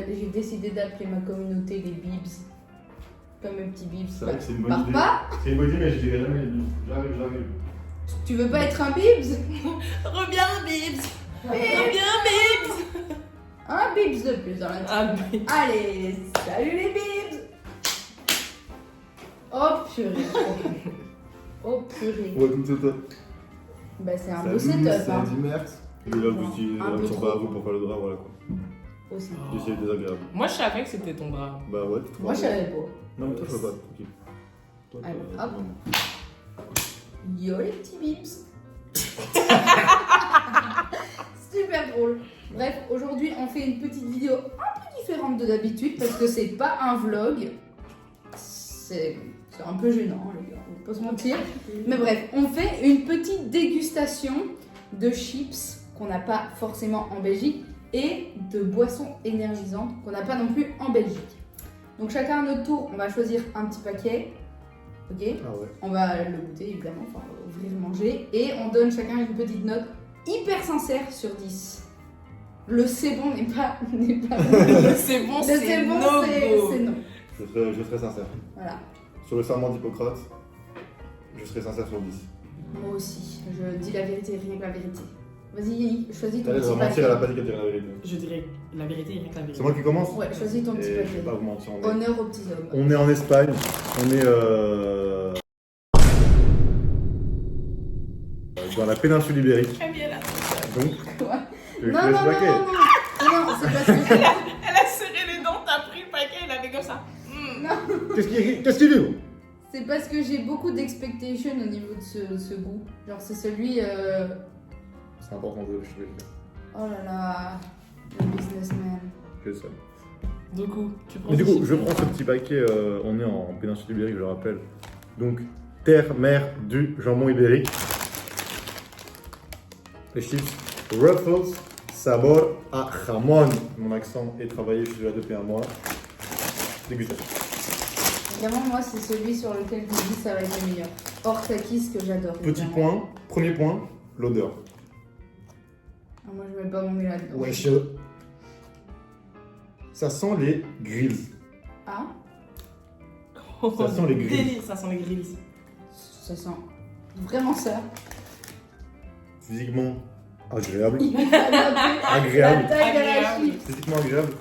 j'ai décidé d'appeler ma communauté les Bibs. Comme mes petits Bibs. C'est vrai que c'est une bonne Pars idée. pas. C'est une bonne idée, mais je dirais jamais les Bibs. J'arrive. Tu veux pas être un Bibs? Reviens, Bibs. Bibs. Reviens, Bibs. Un Bibs de plus dans la team. Allez, salut les Bibs. Oh purée. Oh purée. Ouais, tout ça. Bah c'est un Ça beau setup. c'est Hein. un Merx. Et là, vous utilisez Un peu son trop. pas à vous pour faire le drap, voilà quoi. Aussi. C'est désagréable. Moi, je savais que c'était ton bras. Bah ouais, tu Moi je savais pas. Non, mais toi, je peux pas, tranquille. Toi, Allez, t'as- hop. Yo les petits Bibs. Super drôle. Bref, aujourd'hui on fait une petite vidéo un peu différente de d'habitude parce que c'est pas un vlog. C'est un peu gênant les gars, on va pas se mentir. Mais bref, on fait une petite dégustation de chips qu'on n'a pas forcément en Belgique et de boissons énergisantes qu'on n'a pas non plus en Belgique. Donc chacun à notre tour, on va choisir un petit paquet. Ok, Ah ouais. on va le goûter évidemment, enfin ouvrir, manger, et on donne chacun une petite note hyper sincère sur 10. Le c'est bon n'est pas C'est bon, le c'est c'est bon, no c'est non. Je serai sincère. Voilà. Sur le serment d'Hippocrate, je serai sincère sur 10. Moi aussi, je dis la vérité, rien que la vérité. Vas-y, choisis ton Elle petit va mentir, elle a paquet. pas dit qu'elle dirait la vérité. Je dirais la vérité et rien que la vérité. C'est moi qui commence. Ouais, choisis ton petit Et je vais paquet. pas vous mentir. Honneur aux petits hommes. On est en Espagne. On est dans la péninsule ibérique. Très bien là. Donc, Quoi? je Non, laisse non, le non, paquet. non, non, non, c'est parce que Elle a serré les dents, t'as pris le paquet, elle avait comme ça. non, Qu'est-ce qu'il dit? c'est parce que j'ai beaucoup d'expectations au niveau de ce goût. Genre c'est celui. C'est important de je vais le dire. Oh là là, le businessman. Je sais. Du coup, tu prends Mais du des coup, chips. je prends ce petit paquet. On est en péninsule ibérique, je le rappelle. Donc, terre, mer, du jambon ibérique. Les chips Ruffles, sabor a jamón. Mon accent est travaillé, je suis là depuis un mois. Dégustation. Évidemment, moi, c'est celui sur lequel je me dis ça va être le meilleur. Hors Takis que j'adore. Petit évidemment. point, premier point, l'odeur. Ah, moi, je mets pas mon nez là-dedans. Wesh. Ça sent les grills. Ah, Ça sent les grilles. Délire, ça sent les grilles. ça sent vraiment ça. Physiquement agréable. Il m'a pas noté Agréable. la taille de la Agréable. chip. Physiquement agréable.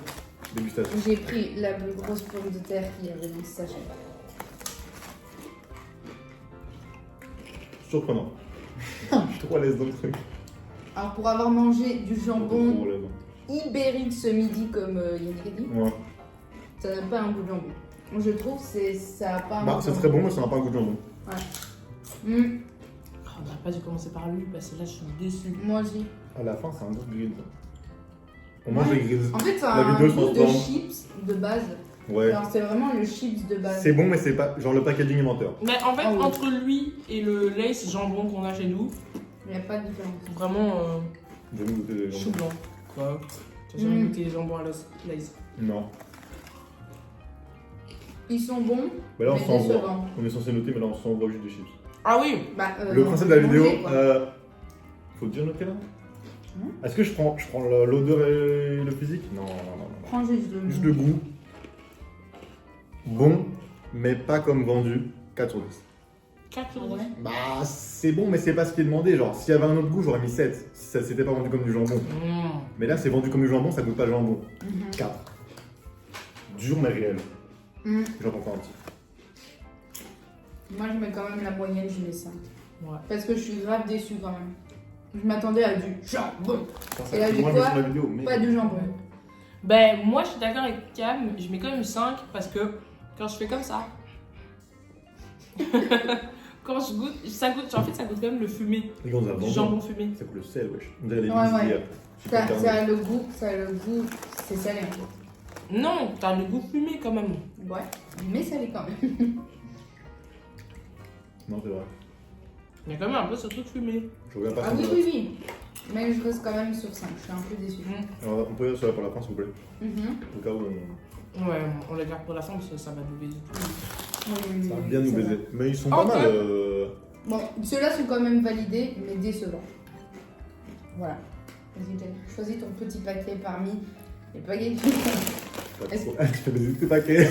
Dégustation. J'ai pris la plus grosse pomme de terre qu'il y avait dans ce sachet. Surprenant. Je suis trop à l'aise dans le truc. Alors, pour avoir mangé du Trop jambon à l'aise. ibérique ce midi, comme Yannick a dit, Ouais. ça n'a pas un goût de jambon. Moi, je trouve que ça n'a pas un Bah, goût c'est de très bon, jambon. mais ça n'a pas un goût de jambon. Mm, On n'a pas dû commencer par lui parce que là, je suis déçue. moi aussi. À la fin, c'est un goût de grill. On mange Ouais. les grills. En fait, ça La a un vidéo se goût de transforme. chips de base. Ouais. Alors, c'est vraiment le chips de base. C'est bon, mais c'est pas. Genre le packaging est menteur. Mais en fait, Ah oui. entre lui et le lace jambon qu'on a chez nous, Il n'y a pas de différence. vraiment J'ai jamais goûté les chou jambons. blanc. Quoi. T'as jamais Mm. goûté les jambons à lace? Non. Ils sont bons, Mais là, on mais s'envoie. décevants. On est censé noter, mais là, on s'envoie juste des chips. Ah oui. Bah, Le non, principe de la manger, vidéo, quoi. faut dire noter là. Hmm. Est-ce que je prends l'odeur et le physique? Non, non, non, non. Prends juste le Juste goût. le goût. Bon, mais pas comme vendu. 4 sur 10. 4 sur 10. Ouais. Bah, c'est bon, mais c'est pas ce qui est demandé. Genre, s'il y avait un autre goût, j'aurais mis 7. Si ça s'était pas vendu comme du jambon. Mais là, c'est vendu comme du jambon, ça goûte pas le jambon. Mhm. 4. Dur, mais réel. Mm. J'en prends un petit. Moi, je mets quand même la moyenne, je mets 5. Ouais. Parce que je suis grave déçue quand même. Je m'attendais à du jambon, Ça, Et là, c'est j'ai moins quoi bien sur la vidéo, mais... pas du jambon. Ben, moi, je suis d'accord avec Cam, je mets quand même 5 parce que quand je fais comme ça, quand je goûte, ça goûte, en fait, ça goûte quand même le fumé, Les gars, on a du vendu. jambon fumé. Ça coûte le sel, wesh. On dirait les Ouais, biscuits, ouais. là. Je suis pas Ça fermé. a le goût, c'est salé en fait. Non, t'as le goût fumé quand même. Ouais, mais salé quand même. Non, c'est vrai. Il y a quand même un peu ce truc fumé. Je reviens pas Ah sur oui, le oui, oui. Mais je reste quand même sur 5, je suis un peu déçue. Alors, on peut y aller sur la pour la fin, s'il vous plaît. Mhm. Au cas où Ouais, on les garde pour la fin parce que ça va nous baiser. Oui, oui, ça va oui, bien nous ça va. baiser. Mais ils sont Ok. pas mal. Bon, ceux-là sont quand même validés, mais décevants. Voilà. Vas-y, Jay, choisis ton petit paquet parmi Les spaghettis. Est-ce- Tu fais baiser tous tes paquets.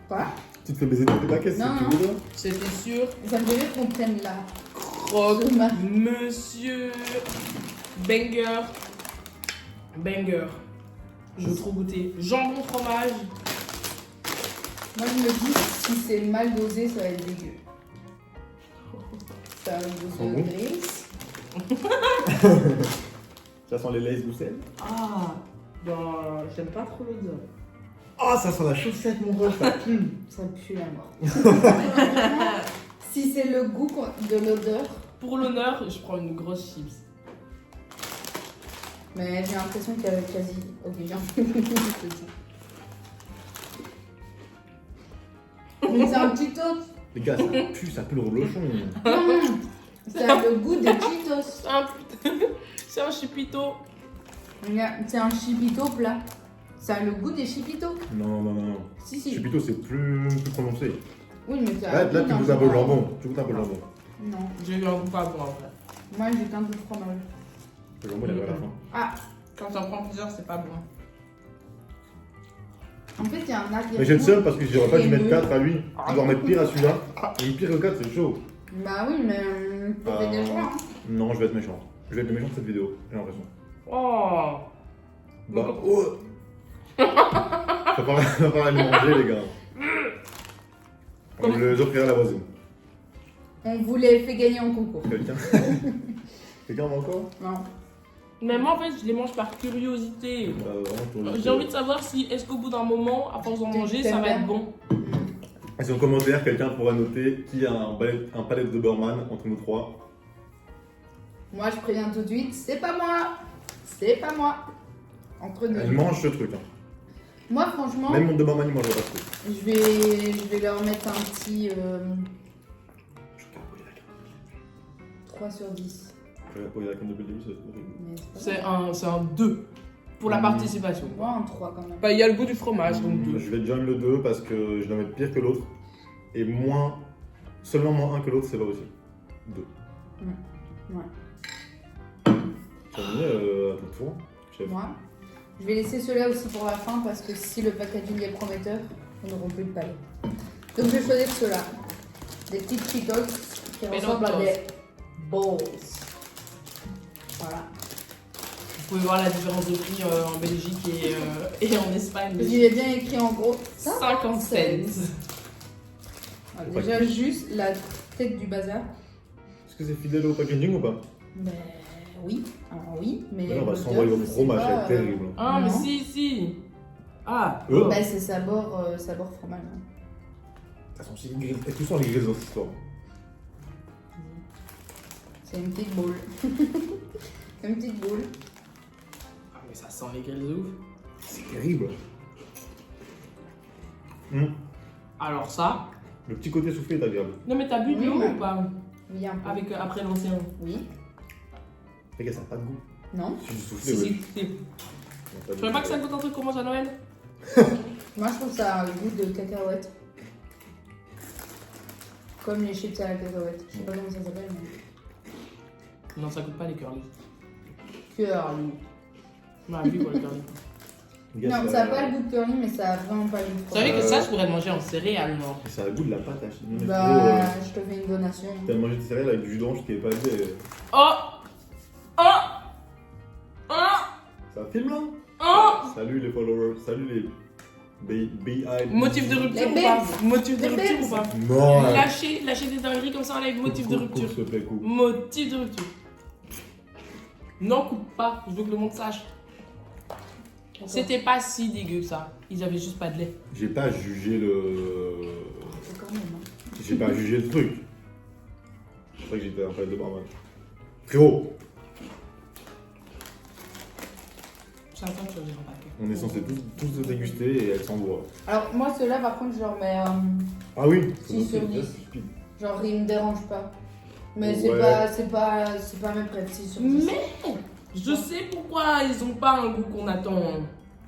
Quoi? Tu te fais baiser tous tes paquets, c'est Non, ce que tu veux dire? C'était sûr. Ça me fait rire qu'on prenne la Croque, tomate. monsieur. Banger. Banger. Je veux trop goûter. Jambon, fromage. Moi, je me dis, si c'est mal dosé, ça va être dégueu. Ça va être Oh dosé bon de graisse. Ça sent les lays doucelles. Ah, ben, j'aime pas trop l'odeur. Ah, ça sent la chaussette, mon gars, ça pue. Ça pue la mort. Si c'est le goût de l'odeur, Pour l'honneur, je prends une grosse chips. mais j'ai l'impression qu'il y a quasi. Ok, viens. Mais c'est un petit toast. Les gars, ça pue le reblochon. Ça a le goût des Cheetos. C'est un chipito. C'est un chipito plat. Ça a le goût des chipitos. Non. Si, si. Chipito, c'est plus prononcé. Oui, mais ça a Là, le tu goût goûtes d'un un peu le fromage. jambon. Tu goûtes un peu le jambon. Non. J'ai eu un goût pas bon en vrai. Moi, j'ai qu'un peu de fromage. Le jambon, il arrive à la fin. Ah, Quand t'en prends plusieurs, c'est pas bon. en fait, il y a un arrière. Mais j'ai le seul parce que j'aurais pas dû mettre crémeux. 4 à lui. Je dois en mettre pire à celui-là. Et pire que 4, c'est chaud. Bah oui, mais faut faire des choix. Hein. Non, je vais être méchant. Je vais être le méchant de cette vidéo, j'ai l'impression. Oh. Bah, oh. Ça va aller manger, les gars. On le offrira à la voisine. On vous les fait gagner en concours. Quelqu'un Quelqu'un en a encore? Non. Mais moi, en fait, je les mange par curiosité. Bah, vraiment, pour J'ai envie de savoir si, est-ce qu'au bout d'un moment, à force d'en manger, ça va être bon. Et si en commentaire, quelqu'un pourra noter qui a un palette de Doberman entre nous trois. Moi, je préviens tout de suite, c'est pas moi. C'est pas moi. Entre nous. Elle mange ce truc. Hein. Moi, franchement, Même mon Doberman, il mange pas ce truc. je vais leur mettre un petit Je regarde poser la carte. 3 sur 10. Je regarde poser la carte depuis le début, c'est horrible. Mais c'est pas C'est un 2 pour la participation. grave. Moi, un 3 quand même. Bah, il y a le goût du fromage, donc 2. Je vais join le 2 parce que je dois mettre pire que l'autre. Et seulement moins 1 que l'autre, c'est pas possible. 2. Ouais. Ça va venir à ton tour, chef. Moi, je vais laisser ceux-là aussi pour la fin parce que si le packaging est prometteur, on n'aura plus de palais. Donc, je vais choisir ceux-là. Des petites Cheetos qui ressemblent à des balls. Voilà. Vous pouvez voir la différence de prix en Belgique et en Espagne. Parce qu'il est bien écrit en gros 50 cents. Voilà, déjà, juste la tête du bazar. Est-ce que c'est fidèle au packaging ou pas? Ben oui, alors oui, mais. Là, on va l'odeur, s'envoyer au je sais fromage, pas, c'est terrible. Ah, mais Non. si. Ah, Bah, c'est sabord fromage. Hein. Elles sont aussi grises. Est-ce que sont les grises dans cette histoire? C'est une petite boule. Une petite boule. Ah, mais ça sent les grilles de ouf. C'est terrible. Alors ça. Le petit côté soufflé est agréable. Non, mais t'as bu de Oui, l'eau mais- ou pas Oui, un peu. avec, après l'océan. Oui. Les gars, ça n'a pas de goût. Non. C'est du soufflé, Si, ouais. si. Je savais pas que ça goûte un truc qu'on mange à Noël. Moi, je trouve que ça a le goût de cacahuète. Comme les chips à la cacahuète. Je sais pas comment ça s'appelle, mais. Non, ça goûte pas les curly. Curly. Ma vie, quoi, les curly. Les gars, Non, ça a pas le goût de curly, mais ça a vraiment pas le goût de Vous savez fromage. que ça, je pourrais le manger en céréales, non? Ça a le goût de la pâte à chier. Bah, je te fais une donation. T'as mangé des céréales avec du jus d'orange qui est pas fait. Oh Oh Oh Ça filme là? Oh Salut les followers, salut les BI. Motif de rupture Les ou pas? babes. Motif de Les rupture babes. ou pas? Non! Lâchez des dingueries comme ça en live, motif de rupture. S'il te plaît, coupe. Motif de rupture. Non, coupe pas, je veux que le monde sache. C'était pas si dégueu que ça. Ils avaient juste pas de lait. J'ai pas jugé le. C'est quand même. Hein. J'ai pas jugé le truc. C'est vrai que j'étais un palette de barman. Frérot, C'est un temps que je choisirai un paquet. on est censé tous le déguster et elle s'envoie. Alors, moi, ceux-là, par contre, je leur mets. Ah oui? 6 sur 10. Genre, ils me dérangent pas. Mais Ouais. c'est pas mes prêts. 6 sur 10. Mais je sais pourquoi ils ont pas un goût qu'on attend.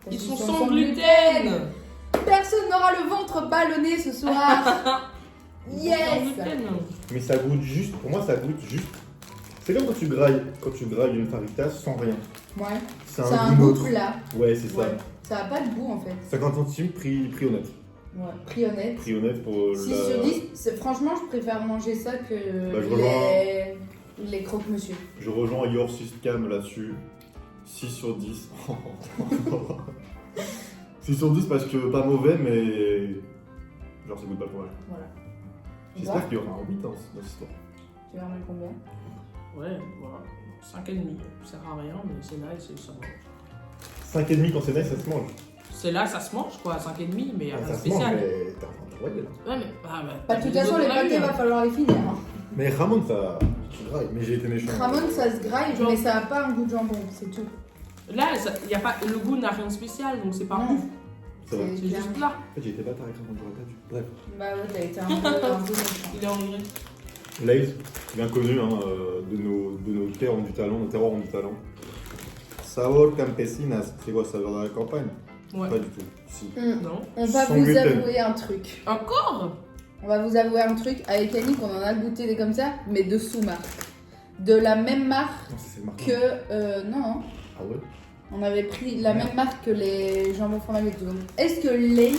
Parce Ils qu'ils sont sans gluten. Personne n'aura le ventre ballonné ce soir. Ils sont sans Yes. gluten. Mais ça goûte juste, pour moi ça goûte juste C'est comme quand tu grailles une faritas sans rien. Ouais. C'est C'est un goût goût neutre. plat. Ouais, c'est ça. Ouais. Ça a pas de goût en fait. 50 centimes, prix honnête. Ouais. Prix honnête. Prix honnête pour 6 la... sur 10, franchement, je préfère manger ça que Bah, je rejoins- les croque-monsieur. Je rejoins Your System là-dessus. 6 sur 10. 6 sur 10 parce que pas mauvais, mais. Genre, ça goûte pas le fromage. Voilà. J'espère qu'il y aura un 8 dans cette histoire. Tu vas en mettre combien? Ouais, voilà. 5,5. Ça sert à rien, mais c'est là et c'est ça mange. 5,5 quand c'est nice, ça se mange. C'est là, ça se mange quoi, 5,5, mais rien de Ça se mange, spécial. mais t'es en train de broyer là. Ouais, mais. Ah, bah, Bah, de toute façon, les pâtés, va falloir les finir. Hein. Mais Ramon, ça. Tu grailles, mais j'ai été méchant. Ramon, ça se graille, Genre- mais ça a pas un goût de jambon, c'est tout. Là, y a pas, le goût n'a rien de spécial, donc c'est pas Non. ouf. Ça va. En C'est juste là. fait, j'ai été bâtard avec Ramon, j'aurais pas dû. Bref. Bah ouais, t'as été un peu méchant. Il est en gris. Lays, bien connu hein, de nos terres ont du talent, nos terroirs ont du talent. Sabor campesinas, c'est quoi, saveur de la campagne? Ouais. Pas du tout. Si. Non. On va Sans vous gluten. avouer un truc. Encore? On va vous avouer un truc. Avec Annick, on en a goûté des comme ça, mais de sous-marque. De la même marque Non, c'est marrant. que. Non, Ah ouais? on avait pris la même marque que les jambons fromage et tout. Donc, est-ce que Lays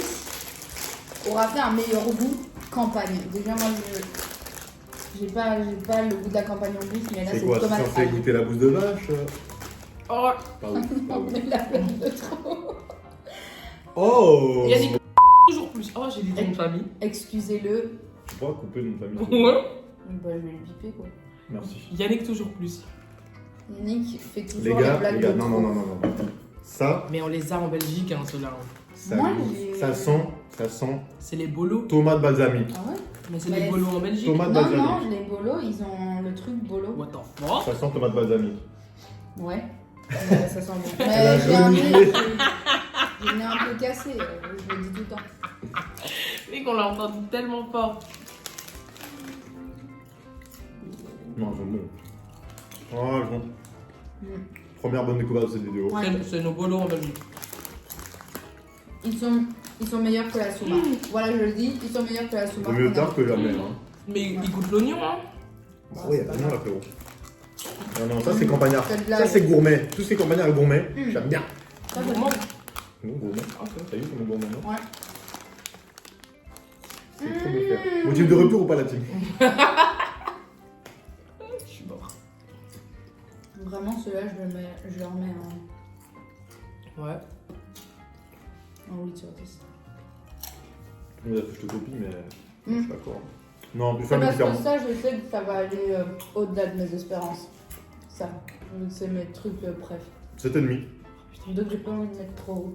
aura fait un meilleur goût campagne? Déjà, moi, j'ai pas le goût de la campagne en bouche, mais là, C'est c'est quoi? une C'est tomate censé ail. goûter la bouse de vache? Oh, Pas ouf, pas ouf. On est la peine de trop. il Oh! y a des toujours plus. Oh, j'ai des noms de famille. Excusez-le. Tu pourras couper mon famille? Ouais. Bah, je vais le biper, quoi. Merci. Yannick toujours plus. Nick fait toujours Les la gars, blague de non, trop. non. Ça, Mais on les a en Belgique, hein, ceux-là. Moi, j'ai- ça sent C'est les bolos. tomate balsamique. Ah ouais? Mais c'est Mais les bolos en Belgique. Tomate Non, balsamique. non, les bolos, ils ont le truc bolo. What the fuck? Ça sent tomate balsamique. Ouais. Ça sent bon. Elle a Mais j'ai un nez, renouvelé. j'ai le nez un peu cassé, je le dis tout le temps. Mec, on l'a entendu tellement fort. Non, ils sont bons. Oh, ils sont... Mm. Première bonne découverte de cette vidéo. Ouais. C'est nos bolos en Belgique. Ils sont meilleurs que la souma. Voilà, je le dis, ils sont meilleurs que la souma. Vaut mieux tard que jamais. Hein. Mais ils goûtent l'oignon, hein. Bah oui, non, là, frérot. Non, ça c'est campagnard. C'est de la- Ça c'est gourmet. Tout ce qui est campagnard et gourmet, Mm. j'aime bien. Ça, j'aime Gourmand. bien. Non, gourmet. Ok. T'as vu comment gourmet, non? Ouais. C'est trop bon faire. Motif de retour ou pas la team? Je suis mort. Vraiment, ceux-là, je le remets en, Ouais. en 8 sur 10. On va dire que je te copie, mais je Mm. suis d'accord. Non, plus C'est faire une parce que différence. ça, je sais que ça va aller au-delà de mes espérances. Ça, vu que c'est mes trucs préf. 7,5. Donc j'ai pas envie de mettre trop haut.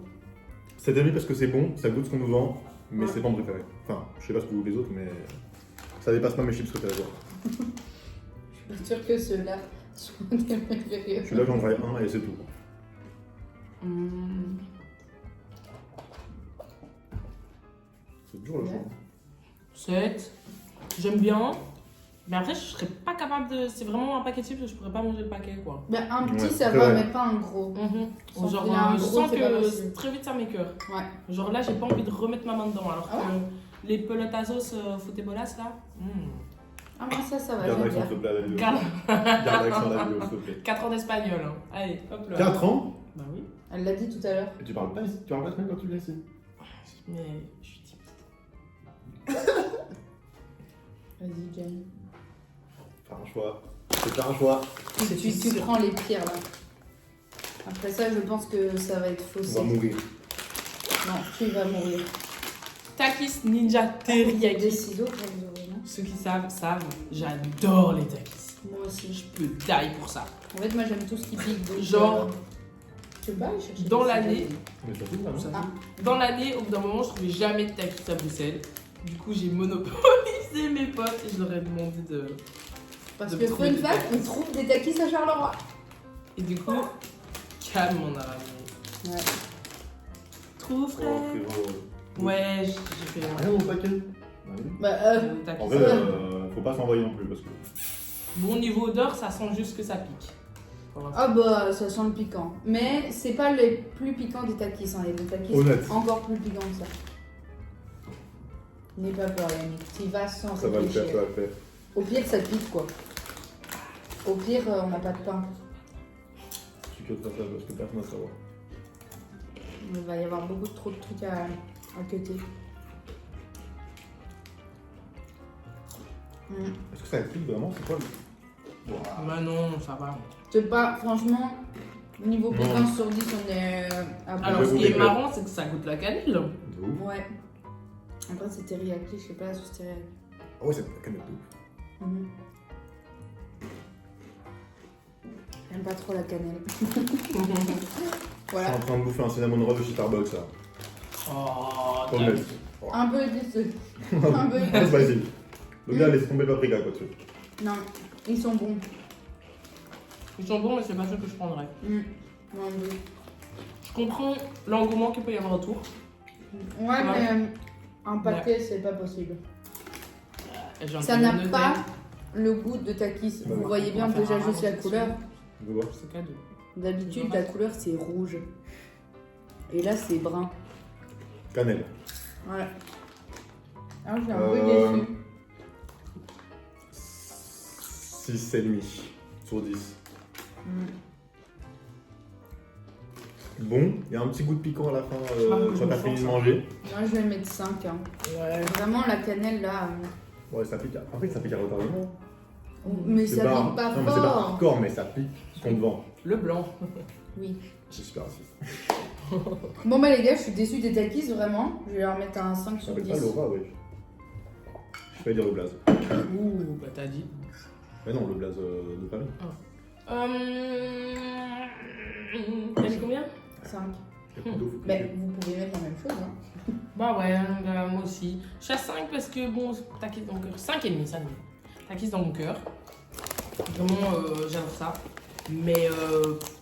7,5 parce que c'est bon, ça goûte ce qu'on nous vend, mais Ouais. c'est pas mon préféré. Enfin, je sais pas ce que vous les autres, mais ça dépasse pas mes chips côté à voir. Je suis sûre que ceux-là sont des préférés. Je suis là, j'en graille un et c'est tout. Mmh. C'est toujours le choix. 7. J'aime bien. Mais après, je serais pas capable de. C'est vraiment un paquet de chips, je pourrais pas manger le paquet, quoi. Ben, un petit, Ouais, ça c'est va, vrai. mais pas un gros. Sans Genre, qu'il y ait un je gros, sens c'est pas que possible. très vite ça m'écoeure. Ouais. Genre là, j'ai pas envie de remettre ma main dedans. Alors Ah que les pelotes à sauce Futebolas là. Ah, moi, ça va, Garde j'aime l'accent, bien. s'il te plaît, à la vidéo. 4, Garde l'accent à la vidéo, s'il te plaît. ans d'espagnol. Hein. Allez, hop là. 4 ans? Bah oui. Elle l'a dit tout à l'heure. Et tu parles pas même quand tu viens ici. Mais je suis timide. Vas-y, Jen. Faire un choix. C'est faire un choix. Tu prends les pires, là. Après ça, je pense que ça va être On faussé. va mourir. Non, tu vas mourir. Takis Ninja Il y a des Teriyaki. ciseaux pour les oreilles, non? Ceux qui savent, j'adore les takis. Moi aussi. Je peux die pour ça. En fait, moi, j'aime tout ce qui pique. Donc, Genre, je sais pas, aller chercher dans des l'année, ciseaux. Mais surtout, là, Ça non? Ah. Dans l'année, au bout d'un moment, je trouvais jamais de takis à Bruxelles. Du coup, j'ai monopolisé mes potes et je leur ai demandé de. Parce de que trouver fun des fact, takis. on trouve des takis à Charleroi. Et du coup, calme mon arabe. Ouais. Trop Oh, frais. frérot. Ouais, j'ai fait Rien au paquet. Ah oui. Bah, takis. En vrai, faut pas s'envoyer non plus parce que. Bon, niveau odeur, ça sent juste que ça pique. Pour l'instant. ah bah, ça sent le piquant. Mais c'est pas les plus piquants des takis, hein. Les takis Honnête. sont encore plus piquants que ça. N'aie pas peur, Yannick. Tu vas sans Ça va le faire, réfléchir. ça va le faire. Au pire, ça pique, quoi. Au pire, on n'a pas de pain. Tu cut pas ça parce que personne ne va savoir. Il va y avoir beaucoup trop de trucs à cutter. Est-ce que ça pique vraiment? C'est quoi le. Bah non, ça va. C'est pas, franchement, niveau Non. piquant sur 10, on est à bout. Alors, ce qui goûter est que- marrant, c'est que ça goûte la cannelle. De ouf. Ouais. Après, c'est teriyaki, je sais pas la sauce teriyaki. Ah ouais, c'est la canette de ouf. Mhm. J'aime pas trop la cannelle. Je suis Voilà. en train de bouffer un cinnamon roll de chez Starbucks là. Oh, Faut le Dieu. mettre. Un peu épiceux. Un peu C'est épiceux. spicy. Le gars, laisse tomber le paprika quoi dessus. Non, ils sont bons. Ils sont bons, mais c'est pas ceux que je prendrais. Non, oui. Je comprends l'engouement qu'il peut y avoir autour. Ouais, mais un paquet, c'est pas possible. J'en Ça ai n'a une pas neuvaine. le goût de takis. Bah, Vous on voyez bien va faire déjà un juste la rallonge couleur. Tu veux voir? C'est cadeau. D'habitude, la couleur c'est rouge. Et là, c'est brun. Cannelle. Voilà. Ah, je suis un peu déçue. 6,5 sur 10. Mm. Bon, il y a un petit goût de piquant à la fin Ah, quand je t'as me fini de sens ça. manger. Moi, je vais mettre 5. Hein. Ouais. Vraiment, la cannelle là. Ouais, ça pique. En fait, ça pique à retardement. Mais ça pas, pique pas non, mais c'est pas fort. hardcore, mais ça pique ce qu'on te vend. Le blanc. Oui. C'est super raciste. Bon, bah, les gars, je suis déçue des takis, vraiment. Je vais leur mettre un 5 Ça sur s'appelle 10. pas Laura, ouais. Je vais dire le blaze. Ouh, bah t'as dit. Mais non, le blaze de famille. T'as dit combien? 5. C'est pas de ouf. Mais vous pouvez mettre la même chose. Hein. Bah ouais, bah, moi aussi. Je suis à 5 parce que bon, takis dans mon cœur. 5,5, 5,5. Takis dans mon cœur. Vraiment, j'adore ça. Mais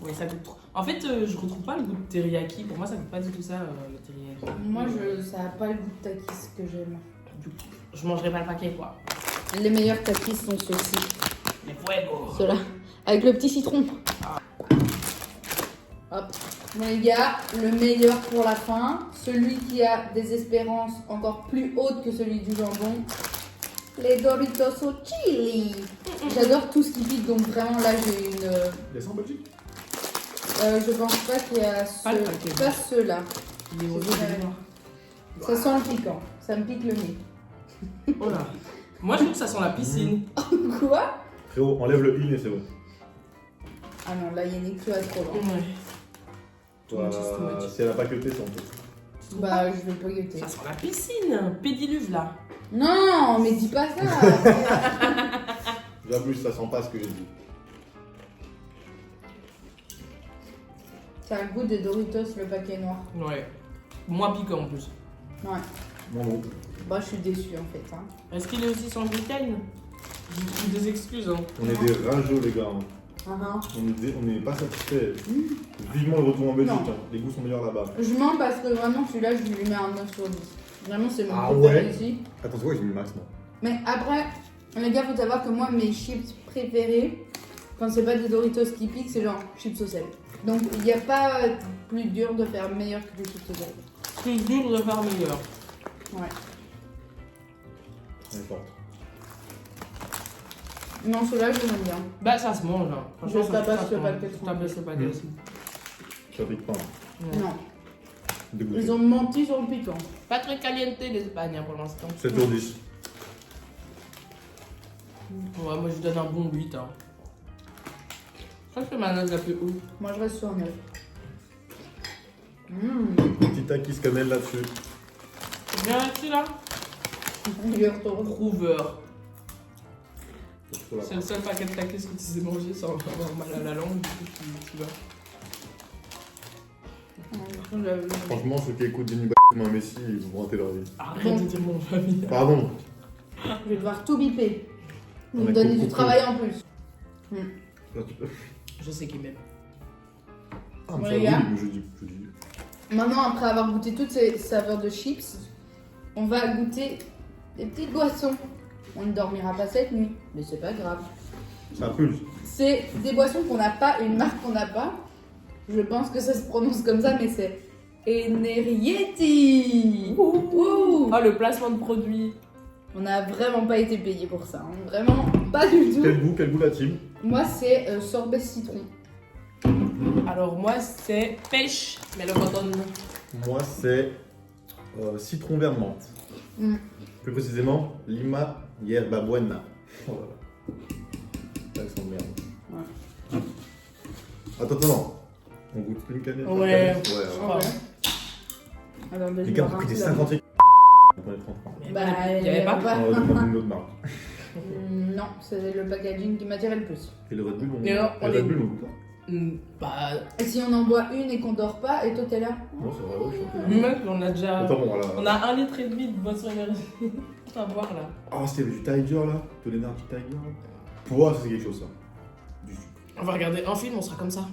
ouais, ça goûte trop. En fait, je retrouve pas le goût de teriyaki. Pour moi, ça goûte pas du tout ça, le teriyaki. Moi, ça a pas le goût de takis que j'aime. Du coup, je mangerai pas le paquet quoi. Les meilleurs takis sont ceux-ci. Les fuego. Ceux-là. Avec le petit citron. Hop. Bon, les gars, le meilleur pour la fin. Celui qui a des espérances encore plus hautes que celui du jambon. Les Doritos au chili. J'adore tout ce qui pique, donc vraiment là j'ai une. Laisse en Belgique. Je pense pas qu'il y a Pas le paquet. pas ceux-là. Les C'est Oreos vrai. de noir. Ça sent le piquant. Ça me pique le nez. Oh là. Moi, je trouve que ça sent la piscine. Quoi? Frérot, enlève le in et c'est bon. Ah non, là il y a une éclue à trop loin. Ouais. Toi, si elle a pas cuté, c'est en fait. Bah, je vais pas goûter. Ça sent la piscine. Pédiluve là. Non, mais dis pas ça. J'avoue, ça sent pas ce que j'ai dit. Ça a le goût des Doritos, le paquet noir. Ouais. Moins piquant en plus. Ouais. Non, non. Bah, je suis déçue en fait. Hein. Est-ce qu'il est aussi sans gluten? Je vous prie des excuses. Hein. On est des rageux, les gars. Hein. Ah, On n'est pas satisfaits. Vivement le retour en Belgique. Non. Hein. Les goûts sont meilleurs là-bas. Je mens parce que vraiment celui-là, je lui mets un 9 sur 10. Vraiment, c'est mon Ah préféré ouais? ici. Attends, c'est quoi, j'ai mis le max, moi. Mais après, les gars, faut savoir que moi, mes chips préférés, quand c'est pas des Doritos qui piquent, c'est genre chips au sel. Donc, il n'y a pas plus dur de faire meilleur que des chips au sel. C'est dur de faire meilleur. Ouais. Elle est forte. Non, celui-là, je l'aime bien. Bah, ça se mange. Hein. Je ça tabasse se le mange. paquet Je tabasse le paquet aussi. Ça pique pas. Hein. Ouais. Non. Dégoûté. Ils ont menti sur le piquant. Pas très caliente l'Espagne hein, pour l'instant. 7 sur 10. Ouais, moi je donne un bon 8. Hein. Je crois que c'est ma note la plus haute. Moi, je reste sur 9. Petit takis cannelle là-dessus. C'est bien là-dessus là? Il est retourné. Prover. Sur la C'est le seul paquet de takis que tu sais manger sans avoir mal à la langue. Du coup, tu vas. Franchement, ceux qui écoutent Denis comme un Messi, ils vont rater leur vie. Arrête Bon. de dire mon famille. Pardon. Je vais devoir tout biper. Vous On me a donnez coupé. du travail en plus. Là, tu peux. Je sais qui m'aime. Ah, Bon, mais les ça, gars. oui, mais je dis. Maintenant, après avoir goûté toutes ces saveurs de chips, on va goûter des petites boissons. On ne dormira pas cette nuit, mais c'est pas grave. Ça pulse. C'est des boissons qu'on n'a pas, une marque qu'on n'a pas. Je pense que ça se prononce comme ça, mais c'est Enerietti. Ouh. Oh, le placement de produit. On n'a vraiment pas été payé pour ça. Hein. Vraiment, pas du tout. Quel goût la team? Moi, c'est sorbet citron. Alors moi c'est pêche, mais le button. Moi, c'est citron vert menthe. Mm. Plus précisément, lima hierba buena. Oh là là. L'accent de merde. Attends. On goûte une canette. par Ouais. canette Ouais. Alors, Les gars, on a pris des 50 et... On prenait 30. Mais Bah, il y avait pas. On va demander une autre marque. Non, c'est le packaging qui m'attirait le plus. Et le Red Bull, on Non, on le est- Red Bull, on goûte pas. Bah, Et si on en boit une et qu'on dort pas, et toi t'es là? Non, c'est vrai, ouais, je suis un peu- nous-mêmes on a déjà. Attends, bon, voilà. On a 1,5 litre de boisson énergie. On va voir là. Ah, c'était du Tiger là. De l'énergie Tiger. Pour moi, ça, c'est quelque chose ça. Du sucre. On va regarder un film, on sera comme ça.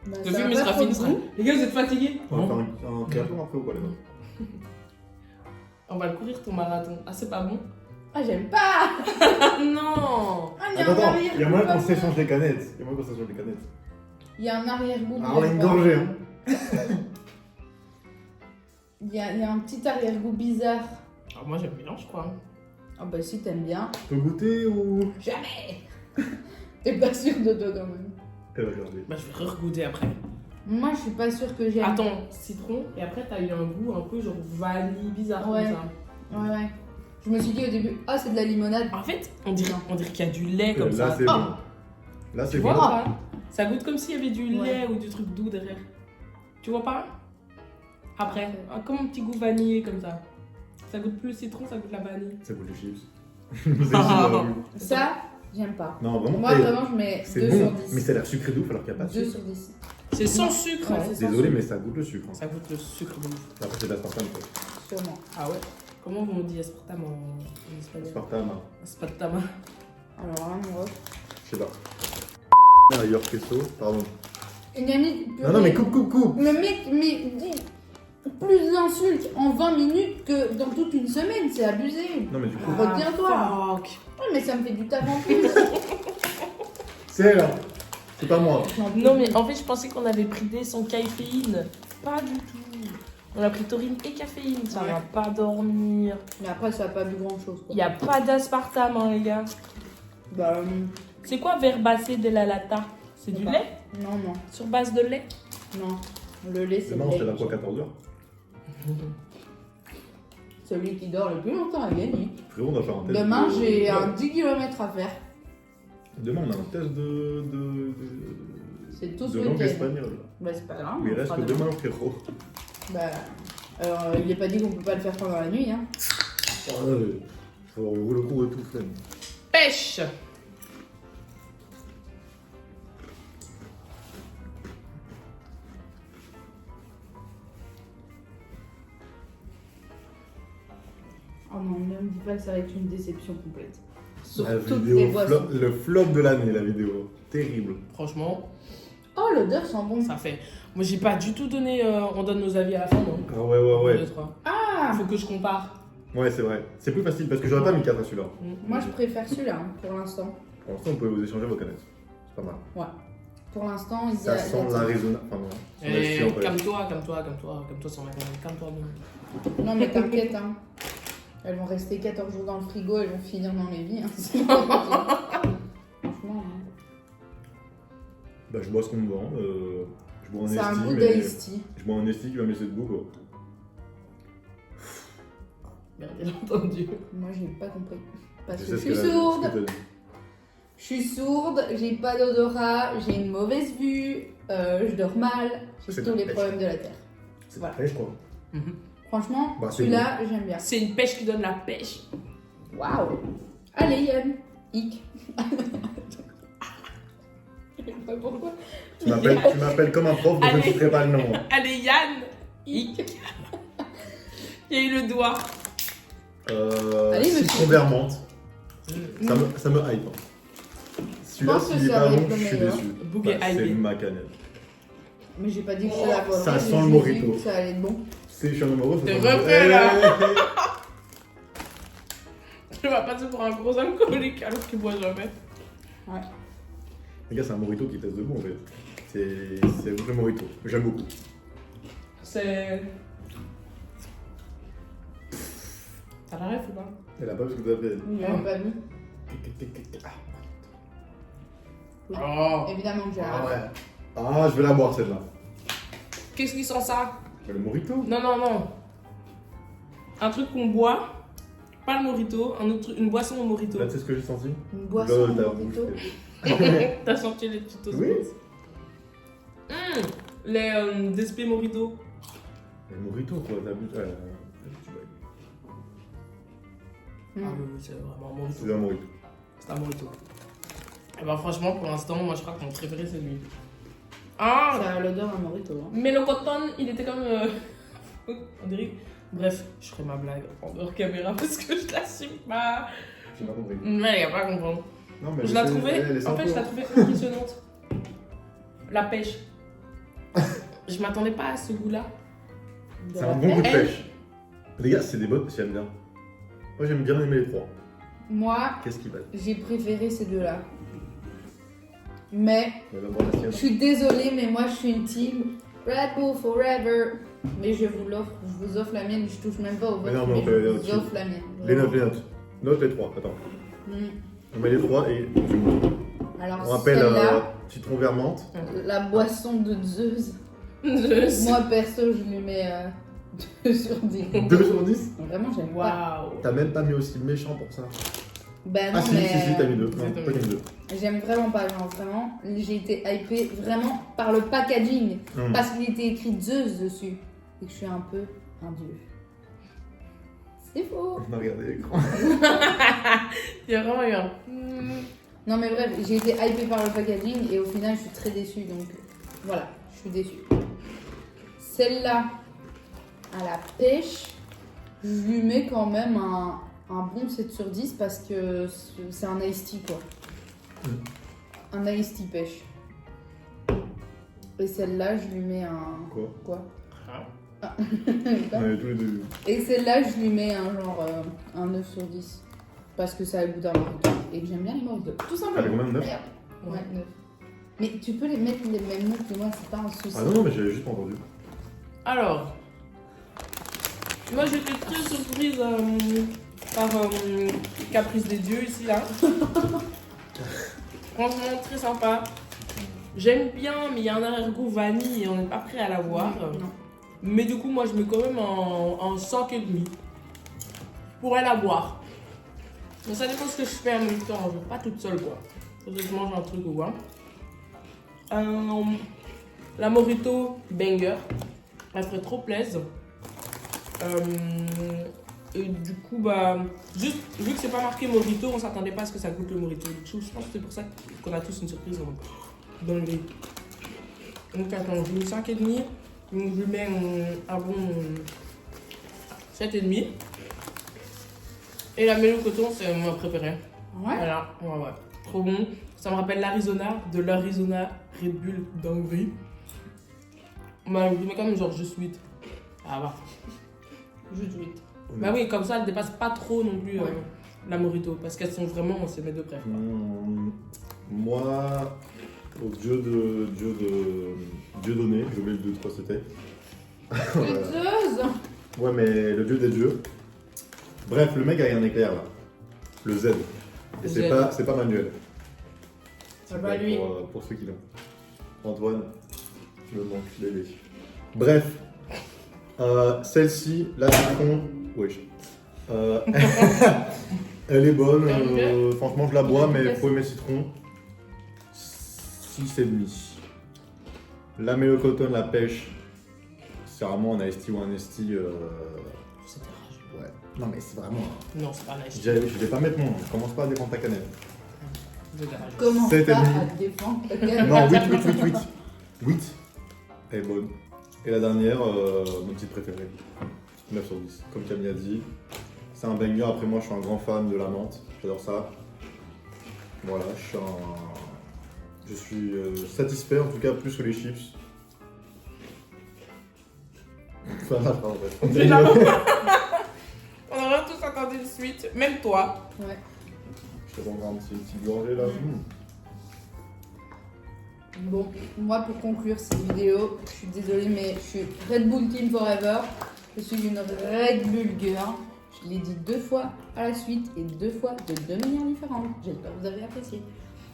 Bah, Le ça film a il pas sera trop fini. de Sera... goût. Les gars, vous êtes fatigués? On va Non. faire un triathlon après ou quoi, les gars? On va le courir ton marathon. Ah, c'est pas bon? Ah, j'aime pas! Ah non! Ah, il y a un Attends, arrière-goût. il y a moyen pas qu'on bon. s'échange les canettes. Il y a moyen qu'on s'échange les canettes. Il y a un arrière-goût. Ah, on a une gorgée, hein. Il y a un petit arrière-goût bizarre. Ah, moi j'aime bien, je crois. Ah, bah si t'aimes bien. Tu peux goûter ou. Jamais! T'es pas sûr de toi quand même. Elle va regarder. Bah, je vais re-goûter après. Moi, je suis pas sûre que j'aime. Attends, citron, et après t'as eu un goût un peu genre vanille bizarre Ouais. comme ça. Ouais. Je me suis dit au début, ah, c'est de la limonade. En fait, on dirait qu'il y a du lait comme Là, ça. c'est Ah, bon. Là, tu c'est vois bon. pas? Ça goûte comme s'il y avait du Ouais. lait ou du truc doux derrière. Tu vois pas? Après, comme un petit goût vanillé comme ça. Ça goûte plus le citron, ça goûte la vanille. Ça goûte les chips. C'est chips dans la rue. Ça, j'aime pas. Non, vraiment. Moi, hey, vraiment, je mets c'est 2 bon, sur 10. mais ça a l'air sucré d'ouf alors qu'il n'y a pas de 2 sucre. sur 10. C'est sans sucre. Ouais, hein. c'est sans Désolé, sucre. mais ça goûte le sucre. hein. Ça goûte le sucre de ouf. Après, c'est de l'aspartame, quoi. Sûrement. Ah ouais? Comment on dit aspartame en espagnol? Aspartame, hein. Aspartame. Alors là, moi. Je sais pas. Meilleur queso, pardon. Il y a mis. Non, mais coupe. Le mec, mais dit plus d'insultes en 20 minutes que dans toute une semaine, c'est abusé. Non, mais du coup, Retiens-toi. Fuck. Ouais, mais ça me fait du taf en plus. c'est elle, hein. C'est pas moi. Non mais en fait je pensais qu'on avait pris des sans caféine. Pas du tout. On a pris taurine et caféine, ça Ouais. va pas dormir. Mais après, ça a pas vu grand chose. Il y a pas d'aspartame hein, les gars. Bah, C'est quoi verbacé de la lata? C'est du Pas. lait? non. Sur base de lait? Non. Le lait, c'est Demain, le on se lait. lève à quoi, 14h? Celui qui dort le plus longtemps a gagné. Frérot, on va faire un test. Demain, de- j'ai un 10 km à faire. Demain, on a un test de C'est tout ce langue week-end. espagnole. Bah, c'est pas grave. Mais il on reste fera que demain. demain, frérot. Bah, alors, il est pas dit qu'on peut pas le faire pendant la nuit, hein. Ouais, faut avoir le coup et tout, flemme. Pêche! Oh non, ne me dis pas que ça va être une déception complète. Sur La toutes les vidéo, boissons. le flop de l'année, la vidéo. Terrible. Franchement, Oh, l'odeur sent bon. ça fait. Moi j'ai pas du tout donné. On donne nos avis à la fin, non? Ah ouais. Deux, trois. Ah, Faut que je compare. Ouais, c'est vrai. C'est plus facile parce que j'aurais pas mis 4 à celui-là. moi je préfère celui-là hein, pour l'instant. Pour l'instant, on peut vous échanger vos canettes. C'est pas mal. Pour l'instant, il y Ça a. sent l'Arizona. Enfin, non. On a Et su, en fait. calme-toi sans ma calme-toi bien. Non, mais t'inquiète, hein. Elles vont rester 14 jours dans le frigo, elles vont finir dans les vies. Hein. C'est pas possible. Franchement, hein. Bah, je bois ce qu'on me vend. Je bois un C'est un esti, goût mais. d'Ice Tea. Je bois un esti qui va me laisser debout, quoi. Bien entendu. Moi, j'ai pas compris. Parce Je que sais je ce suis qu'elle a dit, ce sourde. que t'as dit. Je suis sourde, j'ai pas d'odorat, j'ai une mauvaise vue, je dors mal, j'ai C'est tous de la les pêche. problèmes de la terre. C'est Voilà. la pêche, quoi. Franchement, Bah, c'est celui-là, j'aime bien. C'est une pêche qui donne la pêche. Waouh. Allez, Yann. Hic. Je sais pas pourquoi. Tu m'appelles comme un prof, mais je ne Allez. citerai pas le nom. Allez Yann! Hic. Il y a eu le doigt. Allez, monsieur. Citron vert menthe. Ça me hype. hein. Celui-là, pense que s'il est ça pas va bon, être le je suis meilleur. déçu. Bouc est Bah, c'est hypé. ma canette. Mais j'ai pas dit que c'était la bonne. Ça J'ai sent juste le dit mojito. que ça allait être bon. C'est je suis un amoureux. T'es faut pas- refait, là. Eh, Tu vas passer pour un gros alcoolique alors qu'il boit jamais. Les gars, c'est un mojito qui teste debout en fait. C'est un vrai mojito. J'aime beaucoup. C'est. T'as la ref ou pas? Elle a pas vu ce que t'as fait. J'ai même pas vu. Oh. Évidemment que j'ai Ah la ouais. Ah, je vais la boire celle-là. Qu'est-ce qui sent ça? Le mojito. Non. Un truc qu'on boit, pas le mojito, un autre, une boisson au mojito. Là, tu sais ce que j'ai senti? Une boisson Là, ta au mojito. bouche. T'as senti les Cheetos? Oui. Les Despé Mojito. Le mojito, quoi, t'as bu. Ouais, Mm. Ah oui, c'est vraiment un mojito. c'est un mojito. C'est un mojito. Et bah franchement, pour l'instant, moi je crois que mon préféré c'est lui. Ah, Ça a l'odeur d'un mojito. Hein. mais le coton, il était comme... on dirait... Bref, je ferai ma blague en dehors caméra parce que je l'assume pas. J'ai pas compris. Mais il a pas à comprendre. Non, mais Je la elle trouvais, est en fait, je sympa. la trouvais impressionnante. La pêche. Je m'attendais pas à ce goût-là. De C'est la un bon goût de Elle- pêche. Les gars, c'est des bonnes, j'aime bien. Moi, j'aime bien aimer les trois. Moi, Qu'est-ce qui va? j'ai préféré ces deux-là. Mais, On va voir la sienne. je suis désolée, mais moi, je suis une team Red Bull Forever. Mais je vous l'offre, je vous offre la mienne, je touche même pas au Mais vôtre, non, mais on mais peut aller je vous au-dessus. offre la mienne. Les notes. Note les trois, attends. Mm. On met les trois et Alors, on rappelle celle-là, citron vert menthe. la boisson de Zeus. Je- Moi, perso, je lui mets 2 sur 10. 2 sur 10. Vraiment, j'aime pas. Waouh. T'as même pas mis aussi méchant pour ça. Ben non, Ah si, mais si, t'as mis 2. Si, Non, t'as t'as mis 2. j'aime vraiment pas, genre vraiment. J'ai été hypée vraiment par le packaging. Parce qu'il était écrit Zeus dessus. Et que je suis un peu un dieu. C'est faux. On a regardé l'écran. Il y a vraiment eu un... Non mais bref, j'ai été hypée par le packaging et au final je suis très déçue. Donc voilà, je suis déçue. Celle-là, à la pêche, je lui mets quand même un bon 7 sur 10 parce que c'est un iced tea quoi. Un iced tea pêche. Et celle-là, je lui mets un... Quoi? Quoi? On avait tous les deux vu. Et celle-là, je lui mets un genre un 9 sur 10. Parce que ça a le goût d'un mojito. Et que j'aime bien les mojitos. Tout T'avais simplement. combien de 9? Ouais, 9. Mais tu peux les mettre les mêmes notes que moi, c'est pas un souci. Ah non, mais j'avais juste pas entendu. Alors, moi j'étais très surprise par Caprice des Dieux ici là. Franchement très sympa. J'aime bien, mais il y a un arrière-goût vanille et on n'est pas prêt à l'avoir. Non. Mais du coup, moi je mets quand même en 5,5. Je pourrais la boire. Mais ça dépend de ce que je fais en même temps. Je vais pas toute seule quoi. Faut que je mange un truc ou quoi. La Mojito banger. Elle ferait trop plaisir. Et du coup, bah, juste vu que c'est pas marqué Mojito, on s'attendait pas à ce que ça goûte le Mojito. Du coup, je pense que c'est pour ça qu'on a tous une surprise dans le riz. Donc, attends, je mets 5,5. Donc, je lui mets un bon 7,5. Et la mélo coton, c'est ma préférée. Ouais. Voilà, ouais. Trop bon. Ça me rappelle l'Arizona, de l'Arizona Red Bull dinguerie. Bah, je lui mets quand même genre juste 8. Ah bah. Juste 8. Bah oui, comme ça, elle dépasse pas trop non plus Ouais. la Mojito. Parce qu'elles sont vraiment, c'est mes deux préférées. Moi, au Dieu donné, j'ai oublié le 2, 3 c'était. Zeus. Ouais, mais le dieu des dieux. Bref, le mec a un éclair là. Le Z. Et Z. c'est pas Manuel. Ah bah, lui. Pour ceux qui l'ont. Antoine, le manque, bébé. Bref, celle-ci, la citron, wesh. Elle est bonne, franchement je la bois, mais faut aimer citron. 6,5. La mélocoton, la pêche, c'est vraiment un iced tea ou un iced tea. C'était rageux. Ouais. Non mais c'est vraiment. Non, c'est pas nice. Je vais pas mettre mon nom, je commence pas à défendre ta canette. C'était rageux. Comment Sept et pas demi. à te défendre ta canette. Non, 8. 8. Elle est bonne. Et la dernière, mon petit préféré. 9 sur 10. Comme Camille a dit. C'est un banger. Après, moi, je suis un grand fan de la menthe. J'adore ça. Voilà, je suis satisfait, en tout cas, plus que les chips. Voilà, en fait. C'est là. On aurait tous attendu une suite, même toi. Ouais. Je te prends un petit gorgée là. Bon, moi pour conclure cette vidéo, je suis désolée mais je suis Red Bull Team Forever. Je suis une Red Bull girl. Je l'ai dit 2 fois à la suite et 2 fois de 2 manières différentes. J'espère que vous avez apprécié.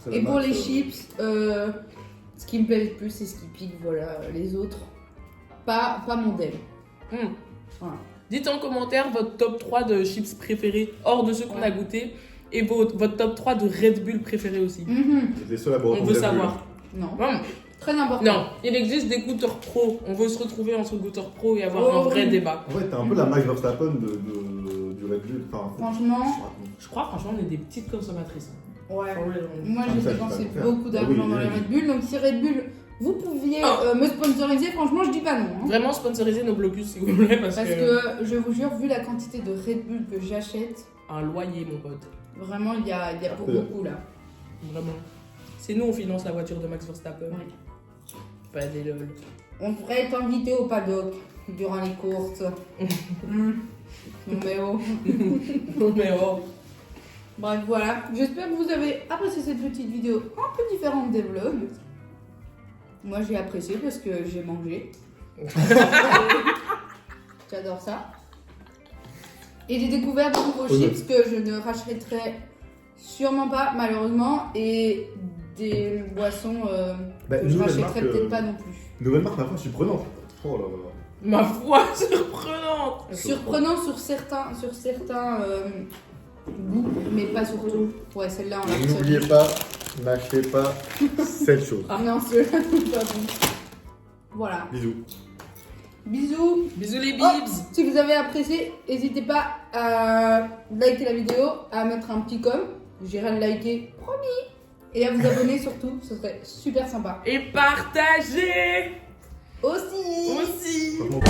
C'est Et la pour Max, les chips, ce qui me plaît le plus, c'est ce qui pique. Voilà, les autres, pas mon dev. Voilà. Dites en commentaire votre top 3 de chips préférés, hors de ceux qu'on a goûté, et votre top 3 de Red Bull préférés aussi. Les seuls à boire On veut savoir. Non, Non, très important. non, il existe des goûteurs pro. On veut se retrouver entre goûteurs pro et avoir un vrai débat. En fait, t'es un peu la Max Verstappen du Red Bull. Enfin, Franchement, Je crois franchement on est des petites consommatrices. ouais. For real. Moi, Comme j'ai ça, dépensé tu vas le faire. beaucoup d'argent Ah oui, dans les oui. Red Bull. Donc, si Red Bull, vous pouviez Oh. me sponsoriser, franchement, je dis pas non. Hein. Vraiment sponsoriser nos blocus s'il vous plaît parce Parce que que je vous jure, vu la quantité de Red Bull que j'achète, un loyer mon pote. vraiment, il y a pour peu. beaucoup là. Vraiment. C'est nous on finance la voiture de Max Verstappen. Oui. Pas des lol. On devrait être invité au paddock durant les courses. Non mais oh. Non mais oh. Bref, voilà. J'espère que vous avez apprécié cette petite vidéo un peu différente des vlogs. Moi, j'ai apprécié parce que j'ai mangé. J'adore ça. Et j'ai découvert de nouveaux Honnête. chips que je ne rachèterai sûrement pas, malheureusement. Et des boissons Bah, que une je nouvelle rachèterai marque, peut-être pas non plus. Nouvelle marque, ma foi, surprenante. Oh là là. Ma foi surprenante. Surprenant sur certains goûts, mais pas sur tout. Ouais, celle-là, on l'a N'oubliez pas, n'achetez pas cette chose. Ah non, ceux-là, c'est pas bon. Voilà. Bisous. Bisous. Bisous les bibs. Oh, si vous avez apprécié, n'hésitez pas à liker la vidéo, à mettre un petit com. J'irai le liker, promis. Et à vous abonner surtout, ce serait super sympa. Et partagez Aussi. aussi. Franchement,